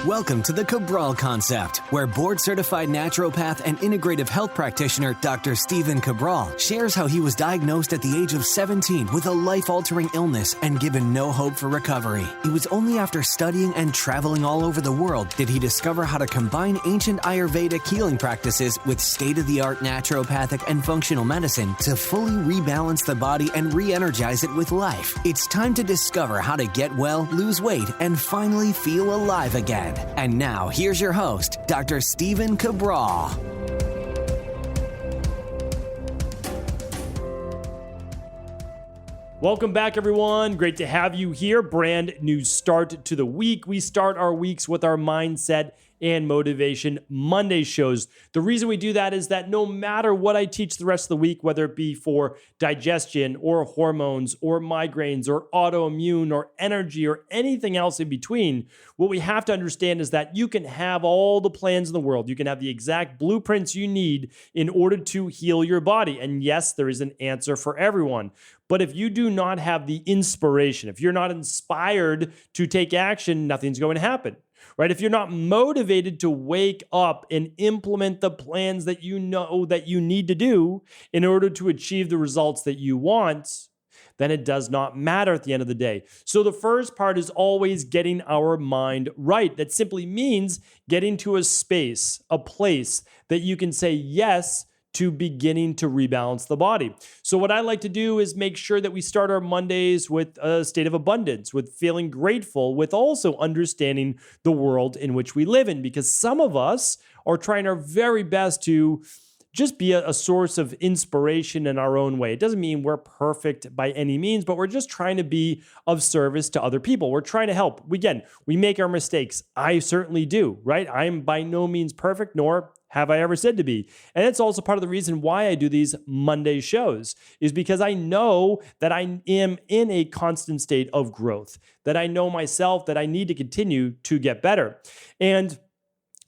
Welcome to the Cabral Concept, where board-certified naturopath and integrative health practitioner Dr. Stephen Cabral shares how he was diagnosed at the age of 17 with a life-altering illness and given no hope for recovery. It was only after studying and traveling all over the world did he discover how to combine ancient Ayurvedic healing practices with state-of-the-art naturopathic and functional medicine to fully rebalance the body and re-energize it with life. It's time to discover how to get well, lose weight, and finally feel alive again. And now, here's your host, Dr. Stephen Cabral. Welcome back, everyone. Great to have you here. Brand new start to the week. We start our weeks with our mindset and motivation Monday shows. The reason we do that is that no matter what I teach the rest of the week, whether it be for digestion or hormones or migraines or autoimmune or energy or anything else in between, what we have to understand is that you can have all the plans in the world. You can have the exact blueprints you need in order to heal your body. And yes, there is an answer for everyone. But if you do not have the inspiration, if you're not inspired to take action, nothing's going to happen. Right? If you're not motivated to wake up and implement the plans that you know that you need to do in order to achieve the results that you want, then it does not matter at the end of the day. So the first part is always getting our mind right. That simply means getting to a space, a place that you can say yes to beginning to rebalance the body. So what I like to do is make sure that we start our Mondays with a state of abundance, with feeling grateful, with also understanding the world in which we live in, because some of us are trying our very best to just be a source of inspiration in our own way. It doesn't mean we're perfect by any means, but we're just trying to be of service to other people. We're trying to help. Again, we make our mistakes. I certainly do, right? I'm by no means perfect, nor have I ever said to be. And it's also part of the reason why I do these Monday shows, is because I know that I am in a constant state of growth, that I know myself, that I need to continue to get better. And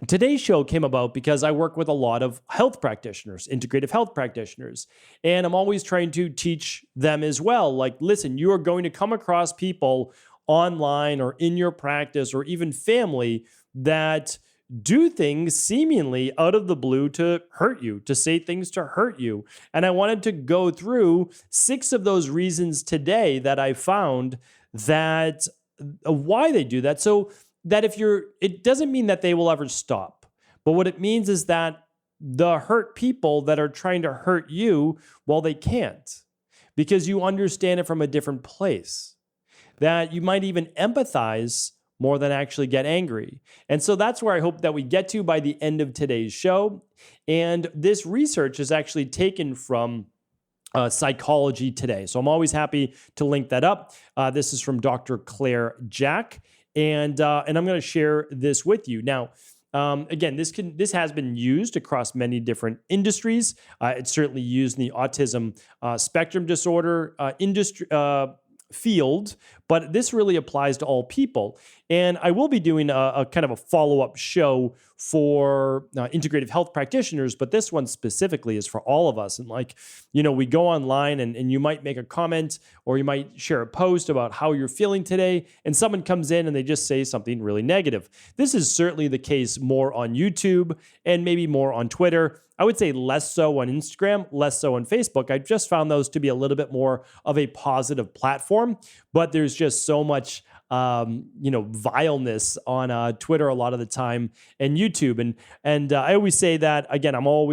today's show came about because I work with a lot of health practitioners, integrative health practitioners, and I'm always trying to teach them as well. Like, listen, you are going to come across people online or in your practice or even family that do things seemingly out of the blue to hurt you, to say things to hurt you. And I wanted to go through 6 of those reasons today that I found that why they do that. So that it doesn't mean that they will ever stop. But what it means is that the hurt people that are trying to hurt you, well, they can't, because you understand it from a different place, that you might even empathize more than actually get angry. And so that's where I hope that we get to by the end of today's show. And this research is actually taken from Psychology Today. So I'm always happy to link that up. This is from Dr. Claire Jack. And I'm going to share this with you. Now, again, this has been used across many different industries. It's certainly used in the autism spectrum disorder industry field, but this really applies to all people. And I will be doing a kind of a follow-up show for integrative health practitioners, but this one specifically is for all of us. And we go online and you might make a comment or you might share a post about how you're feeling today, and someone comes in and they just say something really negative. This is certainly the case more on YouTube and maybe more on Twitter. I would say less so on Instagram, less so on Facebook. I just found those to be a little bit more of a positive platform, but there's just so much vileness on Twitter a lot of the time and YouTube. And I always say that, again, I'm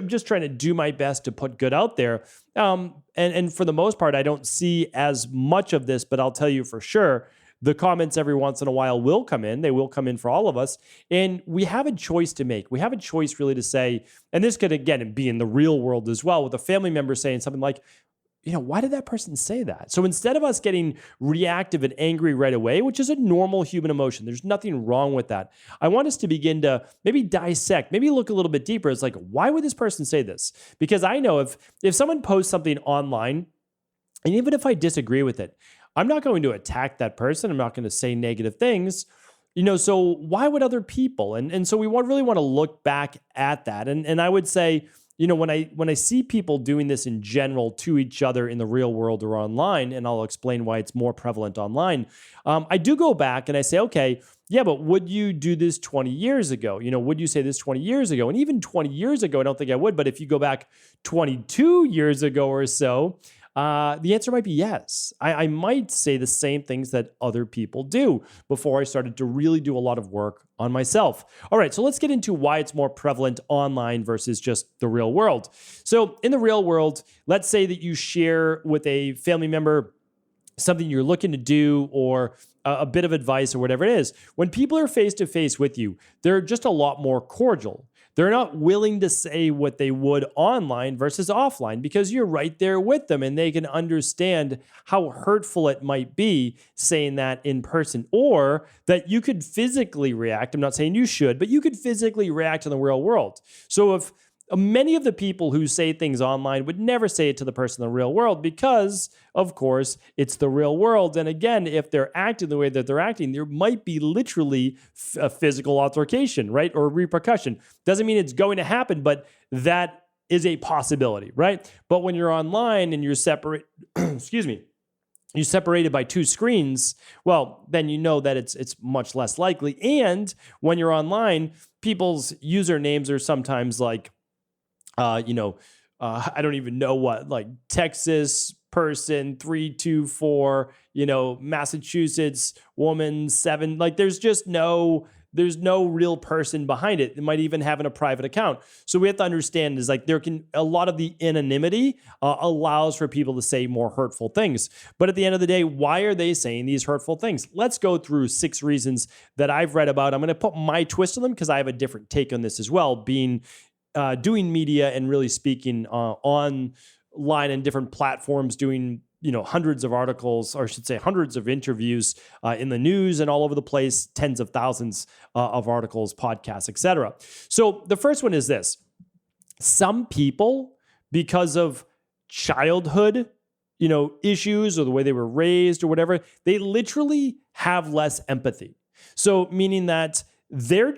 just trying to do my best to put good out there. And for the most part, I don't see as much of this, but I'll tell you for sure, the comments every once in a while will come in. They will come in for all of us. And we have a choice to make. We have a choice really to say, and this could, again, be in the real world as well, with a family member saying something like, why did that person say that? So instead of us getting reactive and angry right away, which is a normal human emotion, there's nothing wrong with that. I want us to begin to maybe dissect, maybe look a little bit deeper. It's like, why would this person say this? Because I know if someone posts something online, and even if I disagree with it, I'm not going to attack that person. I'm not going to say negative things. So why would other people? And so we really want to look back at that. And I would say, when I see people doing this in general to each other in the real world or online, and I'll explain why it's more prevalent online, I do go back and I say, okay, yeah, but would you do this 20 years ago? Would you say this 20 years ago? And even 20 years ago, I don't think I would. But if you go back 22 years ago or so, the answer might be yes. I might say the same things that other people do before I started to really do a lot of work on myself. All right, so let's get into why it's more prevalent online versus just the real world. So in the real world, let's say that you share with a family member something you're looking to do or a bit of advice or whatever it is. When people are face to face with you, they're just a lot more cordial. They're not willing to say what they would online versus offline because you're right there with them and they can understand how hurtful it might be saying that in person, or that you could physically react. I'm not saying you should, but you could physically react in the real world. So if many of the people who say things online would never say it to the person in the real world because, of course, it's the real world. And again, if they're acting the way that they're acting, there might be literally a physical altercation, right? Or repercussion. Doesn't mean it's going to happen, but that is a possibility, right? But when you're online and you're separate, you're separated by two screens, well, then you know that it's much less likely. And when you're online, people's usernames are sometimes like, I don't even know what, like Texas person 324, Massachusetts woman 7. Like there's no real person behind it. It might even have a private account. So we have to understand is like a lot of the anonymity allows for people to say more hurtful things. But at the end of the day, why are they saying these hurtful things? Let's go through 6 reasons that I've read about. I'm going to put my twist on them because I have a different take on this as well, doing media and really speaking online and different platforms, doing hundreds of articles, or I should say hundreds of interviews in the news and all over the place, tens of thousands of articles, podcasts, etc. So the first one is this: some people, because of childhood issues or the way they were raised or whatever, they literally have less empathy. So meaning that they're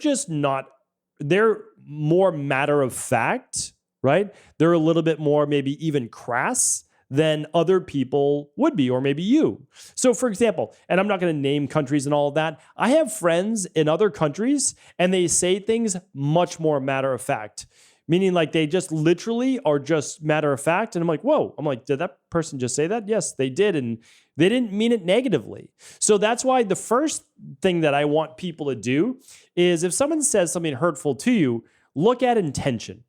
more matter of fact, right? They're a little bit more maybe even crass than other people would be, or maybe you. So for example, and I'm not going to name countries and all of that, I have friends in other countries and they say things much more matter of fact, meaning like they just literally are just matter of fact. And I'm like, whoa, did that person just say that? Yes, they did. And they didn't mean it negatively. So that's why the first thing that I want people to do is if someone says something hurtful to you, look at intention.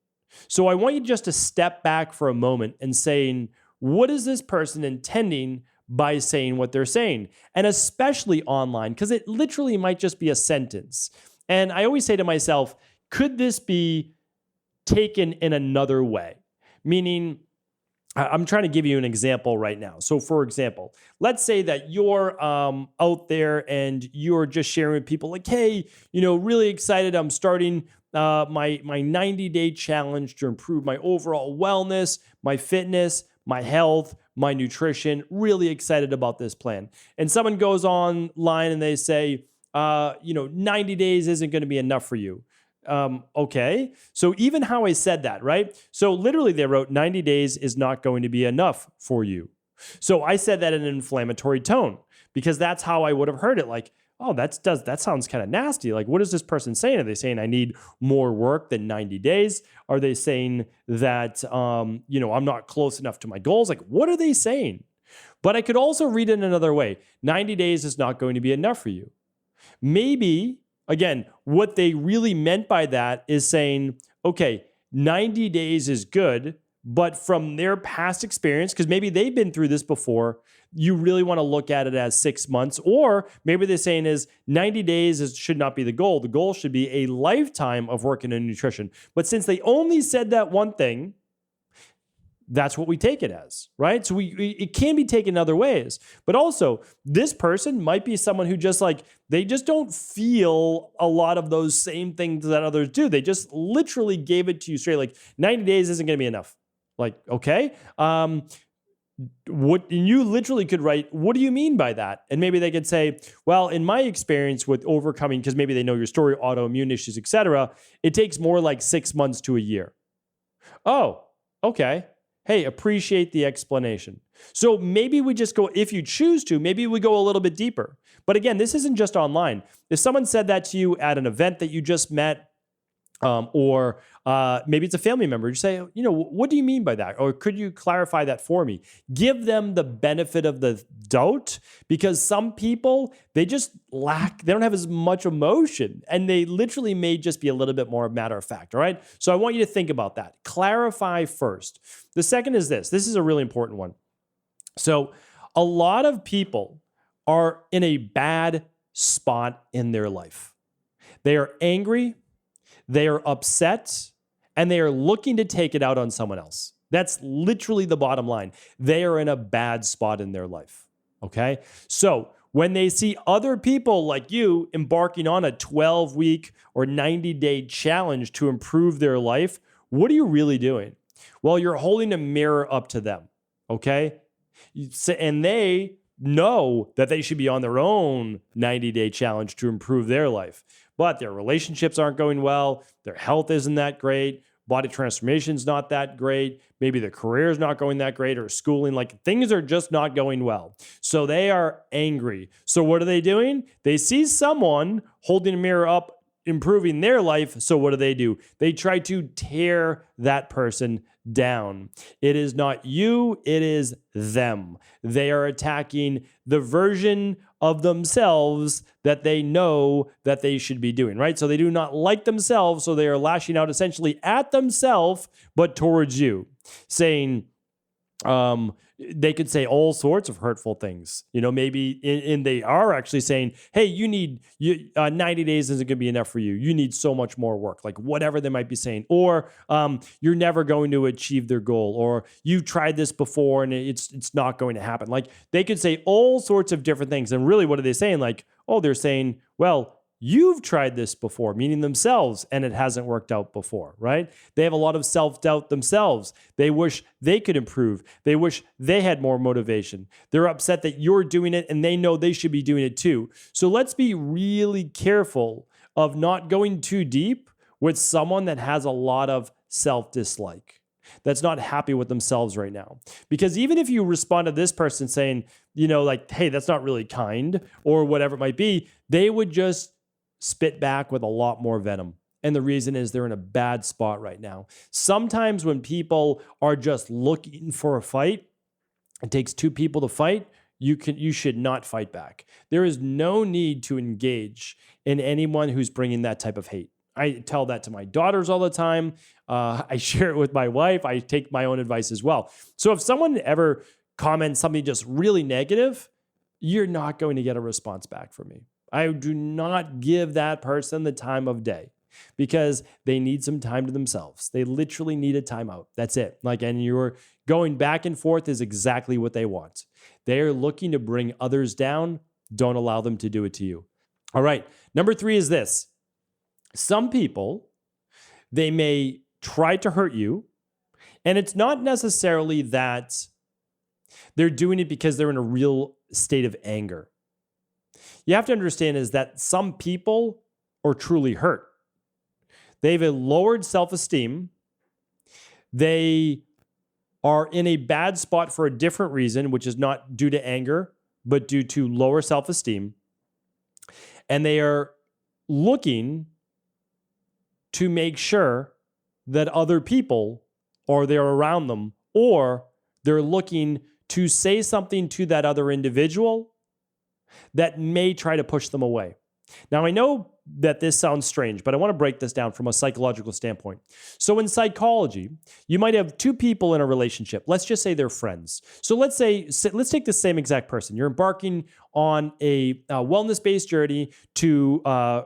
So I want you just to step back for a moment and saying, what is this person intending by saying what they're saying? And especially online, because it literally might just be a sentence. And I always say to myself, could this be taken in another way? Meaning, I'm trying to give you an example right now. So for example, let's say that you're out there and you're just sharing with people like, hey, really excited. I'm starting my 90-day challenge to improve my overall wellness, my fitness, my health, my nutrition. Really excited about this plan. And someone goes online and they say, 90 days isn't going to be enough for you. Okay. So even how I said that, right? So literally they wrote 90 days is not going to be enough for you. So I said that in an inflammatory tone because that's how I would have heard it. Like, oh, that sounds kind of nasty. Like, what is this person saying? Are they saying I need more work than 90 days? Are they saying that, I'm not close enough to my goals? Like, what are they saying? But I could also read it another way. 90 days is not going to be enough for you. Maybe, again, what they really meant by that is saying, okay, 90 days is good, but from their past experience, because maybe they've been through this before, you really want to look at it as 6 months. Or maybe they're saying is 90 days should not be the goal. The goal should be a lifetime of working in nutrition. But since they only said that one thing, that's what we take it as, right? So it can be taken other ways. But also, this person might be someone who they just don't feel a lot of those same things that others do. They just literally gave it to you straight, like 90 days isn't going to be enough. Like, okay. What you literally could write, what do you mean by that? And maybe they could say, well, in my experience with overcoming, because maybe they know your story, autoimmune issues, etc., it takes more like 6 months to a year. Oh, okay. Hey, appreciate the explanation. So maybe we just go, if you choose to, maybe we go a little bit deeper. But again, this isn't just online. If someone said that to you at an event that you just met, or maybe it's a family member. You say, what do you mean by that? Or could you clarify that for me? Give them the benefit of the doubt, because some people, they just they don't have as much emotion, and they literally may just be a little bit more matter of fact. All right. So I want you to think about that. Clarify first. The second is this. This is a really important one. So a lot of people are in a bad spot in their life. They are angry. They are upset, and they are looking to take it out on someone else. That's literally the bottom line. They are in a bad spot in their life, okay? So when they see other people like you embarking on a 12-week or 90-day challenge to improve their life, what are you really doing? Well, you're holding a mirror up to them, okay? And they know that they should be on their own 90-day challenge to improve their life. But their relationships aren't going well. Their health isn't that great. Body transformation's not that great. Maybe their career is not going that great, or schooling. Like, things are just not going well. So they are angry. So what are they doing? They see someone holding a mirror up, improving their life. So what do? They try to tear that person down. It is not you, it is them. They are attacking the version of themselves that they know that they should be doing, right? So they do not like themselves, so they are lashing out essentially at themselves, but towards you, saying, they could say all sorts of hurtful things, maybe, and they are actually saying, hey, 90 days isn't going to be enough for you. You need so much more work, like whatever they might be saying, or you're never going to achieve their goal, or you've tried this before and it's not going to happen. Like, they could say all sorts of different things. And really, what are they saying? Like, they're saying, well, you've tried this before, meaning themselves, and it hasn't worked out before, right? They have a lot of self-doubt themselves. They wish they could improve. They wish they had more motivation. They're upset that you're doing it, and they know they should be doing it too. So let's be really careful of not going too deep with someone that has a lot of self-dislike, that's not happy with themselves right now. Because even if you respond to this person saying, like, hey, that's not really kind, or whatever it might be, they would just spit back with a lot more venom. And the reason is they're in a bad spot right now. Sometimes when people are just looking for a fight, it takes two people to fight. You should not fight back. There is no need to engage in anyone who's bringing that type of hate. I tell that to my daughters all the time. I share it with my wife. I take my own advice as well. So if someone ever comments something just really negative, you're not going to get a response back from me. I do not give that person the time of day, because they need some time to themselves. They literally need a timeout. That's it. And you're going back and forth is exactly what they want. They are looking to bring others down. Don't allow them to do it to you. All right. Number 3 is this. Some people, they may try to hurt you, and it's not necessarily that they're doing it because they're in a real state of anger. You have to understand is that some people are truly hurt. They have a lowered self-esteem. They are in a bad spot for a different reason, which is not due to anger, but due to lower self-esteem. And they are looking to make sure that other people are there around them, or they're looking to say something to that other individual that may try to push them away. Now, I know that this sounds strange, but I want to break this down from a psychological standpoint. So in psychology, you might have two people in a relationship. Let's just say they're friends. So let's take the same exact person. You're embarking on a wellness-based journey to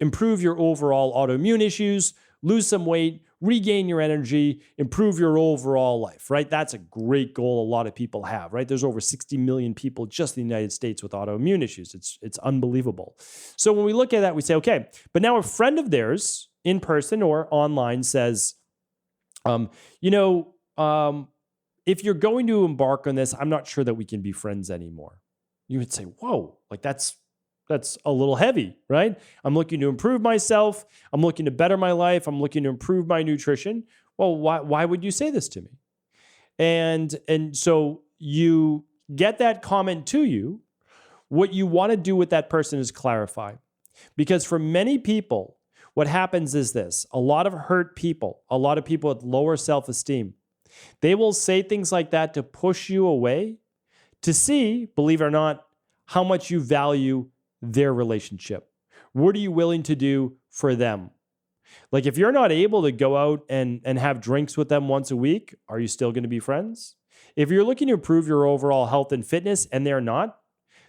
improve your overall autoimmune issues, lose some weight, regain your energy, improve your overall life, right? That's a great goal a lot of people have, right? There's over 60 million people just in the United States with autoimmune issues. It's unbelievable. So when we look at that, we say, okay, but now a friend of theirs in person or online says, if you're going to embark on this, I'm not sure that we can be friends anymore. You would say, whoa, like that's a little heavy, right? I'm looking to improve myself. I'm looking to better my life. I'm looking to improve my nutrition. Well, why would you say this to me? And so you get that comment to you. What you want to do with that person is clarify. Because for many people, what happens is this: a lot of hurt people, a lot of people with lower self-esteem, they will say things like that to push you away, to see, believe it or not, how much you value their relationship. What are you willing to do for them? Like, if you're not able to go out and have drinks with them once a week, are you still going to be friends? If you're looking to improve your overall health and fitness and they're not,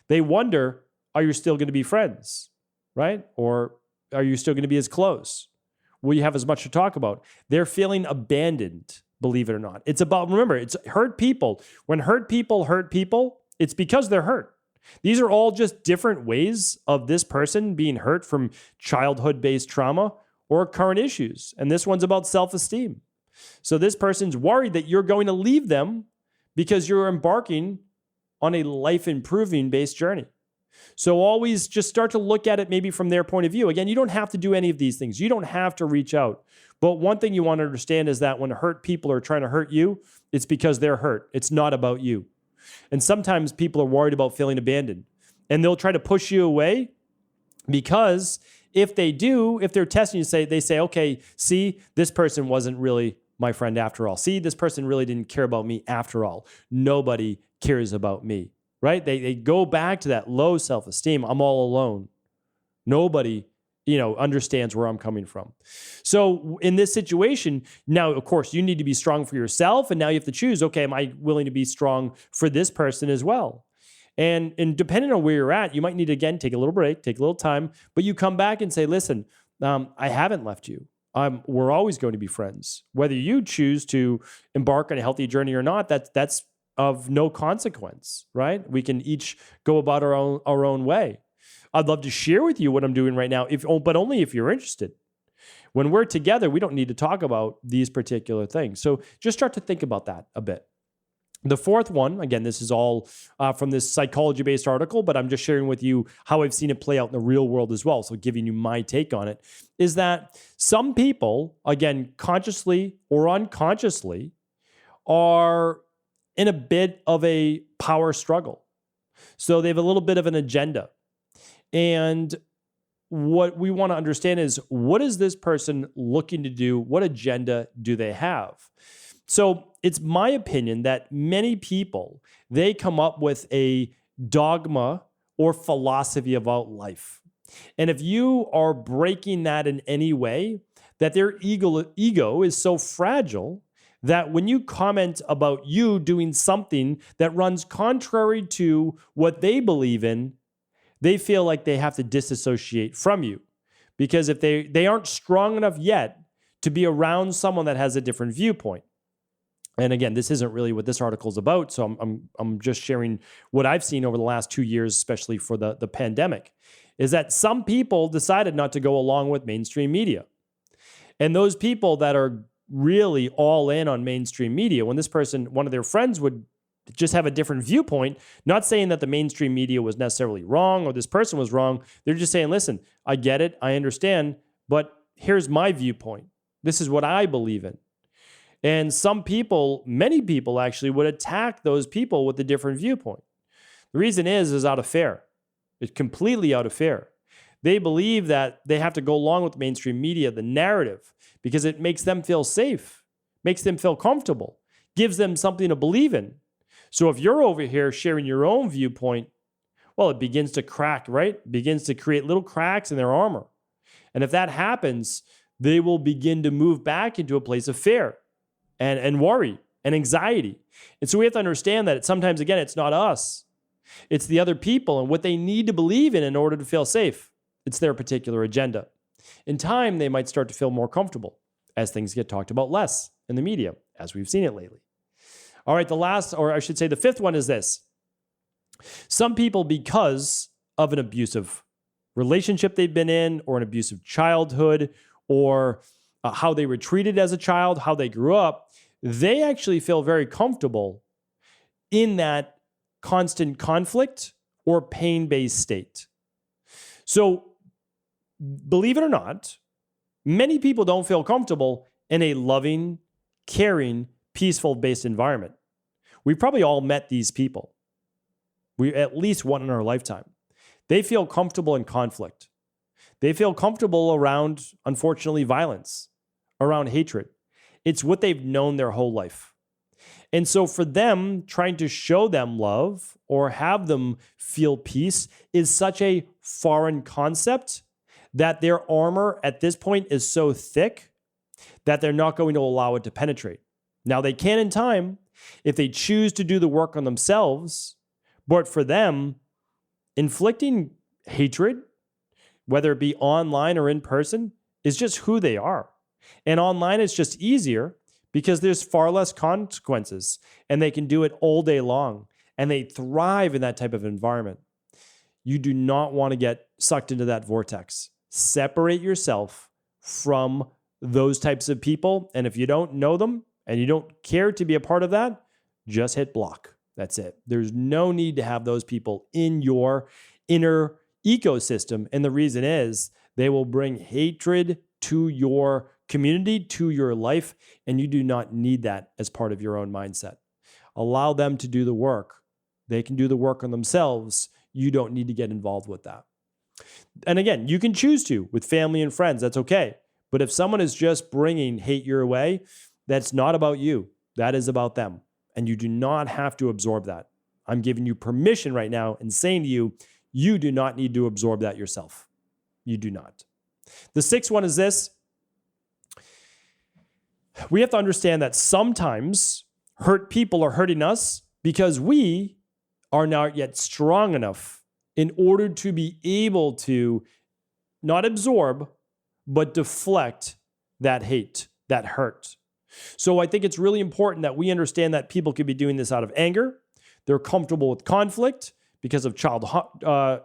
they wonder, are you still going to be friends, right? Or are you still going to be as close? Will you have as much to talk about? They're feeling abandoned, believe it or not. It's about, remember, it's hurt people. When hurt people, it's because they're hurt. These are all just different ways of this person being hurt from childhood-based trauma or current issues. And this one's about self-esteem. So this person's worried that you're going to leave them because you're embarking on a life-improving based journey. So always just start to look at it maybe from their point of view. Again, you don't have to do any of these things. You don't have to reach out. But one thing you want to understand is that when hurt people are trying to hurt you, it's because they're hurt. It's not about you. And sometimes people are worried about feeling abandoned. And they'll try to push you away because if they're testing you, they say, okay, see, this person wasn't really my friend after all. See, this person really didn't care about me after all. Nobody cares about me, right? They go back to that low self-esteem. I'm all alone. Nobody, understands where I'm coming from. So in this situation, now, of course, you need to be strong for yourself. And now you have to choose, okay, am I willing to be strong for this person as well? And depending on where you're at, you might need to, again, take a little break, take a little time, but you come back and say, listen, I haven't left you. We're always going to be friends. Whether you choose to embark on a healthy journey or not, that's of no consequence, right? We can each go about our own way. I'd love to share with you what I'm doing right now, but only if you're interested. When we're together, we don't need to talk about these particular things. So just start to think about that a bit. The fourth one, again, this is all from this psychology-based article, but I'm just sharing with you how I've seen it play out in the real world as well. So giving you my take on it is that some people, again, consciously or unconsciously, are in a bit of a power struggle. So they have a little bit of an agenda. And what we want to understand is, what is this person looking to do? What agenda do they have? So it's my opinion that many people, they come up with a dogma or philosophy about life. And if you are breaking that in any way, that their ego is so fragile that when you comment about you doing something that runs contrary to what they believe in, they feel like they have to disassociate from you. Because if they aren't strong enough yet to be around someone that has a different viewpoint. And again, this isn't really what this article is about, so I'm just sharing what I've seen over the last 2 years, especially for the pandemic, is that some people decided not to go along with mainstream media. And those people that are really all in on mainstream media, when this person, one of their friends would just have a different viewpoint, not saying that the mainstream media was necessarily wrong or this person was wrong, they're just saying, listen, I get it, I understand, but here's my viewpoint. This is what I believe in. And some people, many people actually, would attack those people with a different viewpoint. The reason is out of fear. It's completely out of fear. They believe that they have to go along with mainstream media, the narrative, because it makes them feel safe, makes them feel comfortable, gives them something to believe in. So if you're over here sharing your own viewpoint, well, it begins to crack, right? It begins to create little cracks in their armor. And if that happens, they will begin to move back into a place of fear and worry and anxiety. And so we have to understand that sometimes, again, it's not us. It's the other people and what they need to believe in order to feel safe. It's their particular agenda. In time, they might start to feel more comfortable as things get talked about less in the media, as we've seen it lately. All right, the fifth one is this. Some people, because of an abusive relationship they've been in, or an abusive childhood, or how they were treated as a child, how they grew up, they actually feel very comfortable in that constant conflict or pain-based state. So, believe it or not, many people don't feel comfortable in a loving, caring, peaceful-based environment. We've probably all met these people. We at least one in our lifetime. They feel comfortable in conflict. They feel comfortable around, unfortunately, violence, around hatred. It's what they've known their whole life. And so for them, trying to show them love or have them feel peace is such a foreign concept that their armor at this point is so thick that they're not going to allow it to penetrate. Now, they can in time if they choose to do the work on themselves, but for them, inflicting hatred, whether it be online or in person, is just who they are. And online is just easier because there's far less consequences and they can do it all day long and they thrive in that type of environment. You do not want to get sucked into that vortex. Separate yourself from those types of people. And if you don't know them and you don't care to be a part of that, just hit block. That's it. There's no need to have those people in your inner ecosystem. And the reason is they will bring hatred to your community, to your life, and you do not need that as part of your own mindset. Allow them to do the work. They can do the work on themselves. You don't need to get involved with that. And again, you can choose to with family and friends. That's okay. But if someone is just bringing hate your way, that's not about you. That is about them. And you do not have to absorb that. I'm giving you permission right now and saying to you, you do not need to absorb that yourself. You do not. The sixth one is this. We have to understand that sometimes hurt people are hurting us because we are not yet strong enough in order to be able to not absorb, but deflect that hate, that hurt. So I think it's really important that we understand that people could be doing this out of anger. They're comfortable with conflict because of childhood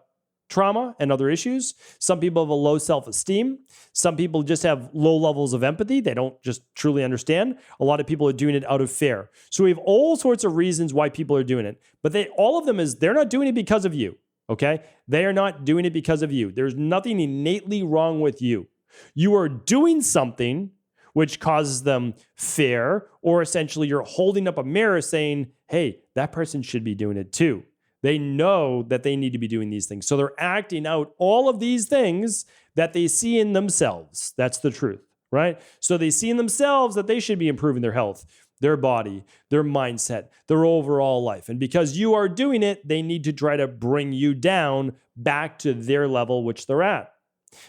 trauma and other issues. Some people have a low self-esteem. Some people just have low levels of empathy. They don't just truly understand. A lot of people are doing it out of fear. So we have all sorts of reasons why people are doing it. But all of them is they're not doing it because of you, okay? They are not doing it because of you. There's nothing innately wrong with you. You are doing something which causes them fear, or essentially you're holding up a mirror saying, hey, that person should be doing it too. They know that they need to be doing these things. So they're acting out all of these things that they see in themselves. That's the truth, right? So they see in themselves that they should be improving their health, their body, their mindset, their overall life. And because you are doing it, they need to try to bring you down back to their level, which they're at.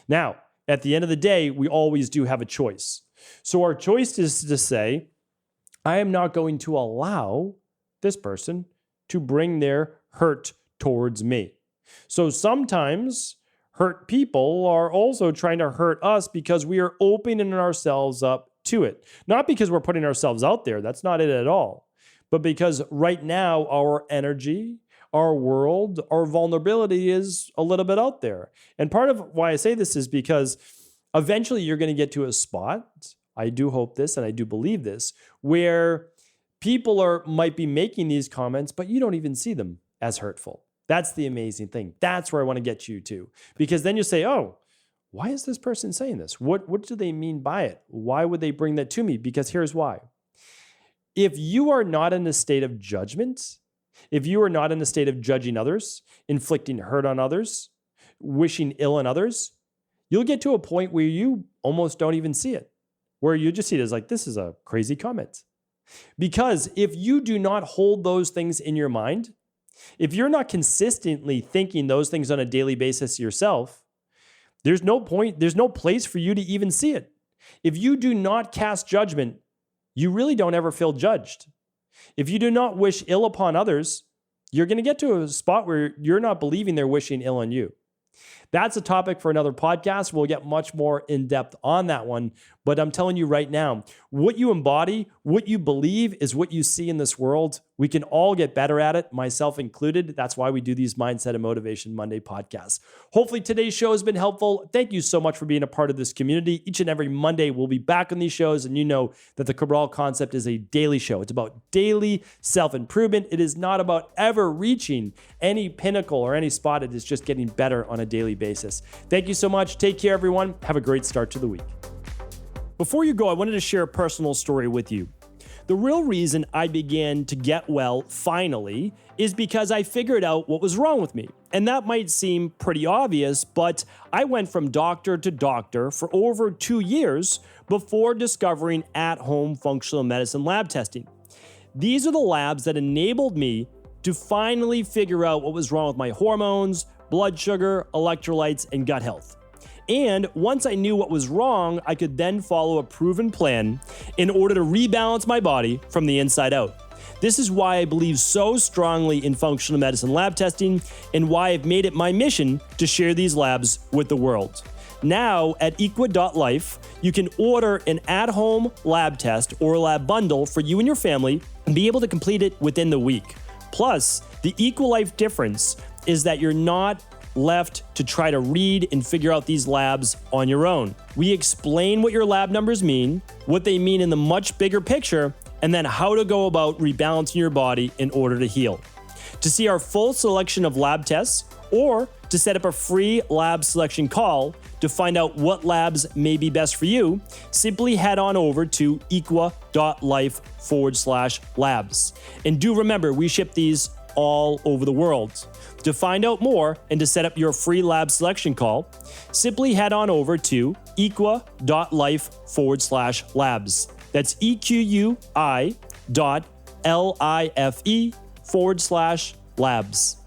Now, at the end of the day, we always do have a choice. So our choice is to say, I am not going to allow this person to bring their hurt towards me. So sometimes hurt people are also trying to hurt us because we are opening ourselves up to it. Not because we're putting ourselves out there. That's not it at all. But because right now our energy, our world, our vulnerability is a little bit out there. And part of why I say this is because eventually you're going to get to a spot, I do hope this and I do believe this, where people might be making these comments, but you don't even see them as hurtful. That's the amazing thing. That's where I want to get you to. Because then you say, oh, why is this person saying this? What do they mean by it? Why would they bring that to me? Because here's why. If you are not in a state of judgment, if you are not in a state of judging others, inflicting hurt on others, wishing ill on others, you'll get to a point where you almost don't even see it, where you just see it as like, this is a crazy comment. Because if you do not hold those things in your mind, if you're not consistently thinking those things on a daily basis yourself, there's no point, there's no place for you to even see it. If you do not cast judgment, you really don't ever feel judged. If you do not wish ill upon others, you're going to get to a spot where you're not believing they're wishing ill on you. That's a topic for another podcast. We'll get much more in depth on that one. But I'm telling you right now, what you embody, what you believe is what you see in this world. We can all get better at it, myself included. That's why we do these Mindset and Motivation Monday podcasts. Hopefully today's show has been helpful. Thank you so much for being a part of this community. Each and every Monday, we'll be back on these shows. And you know that the Cabral concept is a daily show. It's about daily self-improvement. It is not about ever reaching any pinnacle or any spot. It is just getting better on a daily basis. Thank you so much. Take care, everyone. Have a great start to the week. Before you go, I wanted to share a personal story with you. The real reason I began to get well finally is because I figured out what was wrong with me. And that might seem pretty obvious, but I went from doctor to doctor for over 2 years before discovering at-home functional medicine lab testing. These are the labs that enabled me to finally figure out what was wrong with my hormones, blood sugar, electrolytes, and gut health. And once I knew what was wrong, I could then follow a proven plan in order to rebalance my body from the inside out. This is why I believe so strongly in functional medicine lab testing and why I've made it my mission to share these labs with the world. Now at equa.life, you can order an at-home lab test or lab bundle for you and your family and be able to complete it within the week. Plus, the EquaLife difference is that you're not left to try to read and figure out these labs on your own. We explain what your lab numbers mean, what they mean in the much bigger picture, and then how to go about rebalancing your body in order to heal. To see our full selection of lab tests or to set up a free lab selection call to find out what labs may be best for you, simply head on over to equa.life/labs. And do remember, we ship these all over the world. To find out more and to set up your free lab selection call, simply head on over to equa.life/labs. That's EQUI.LIFE/labs.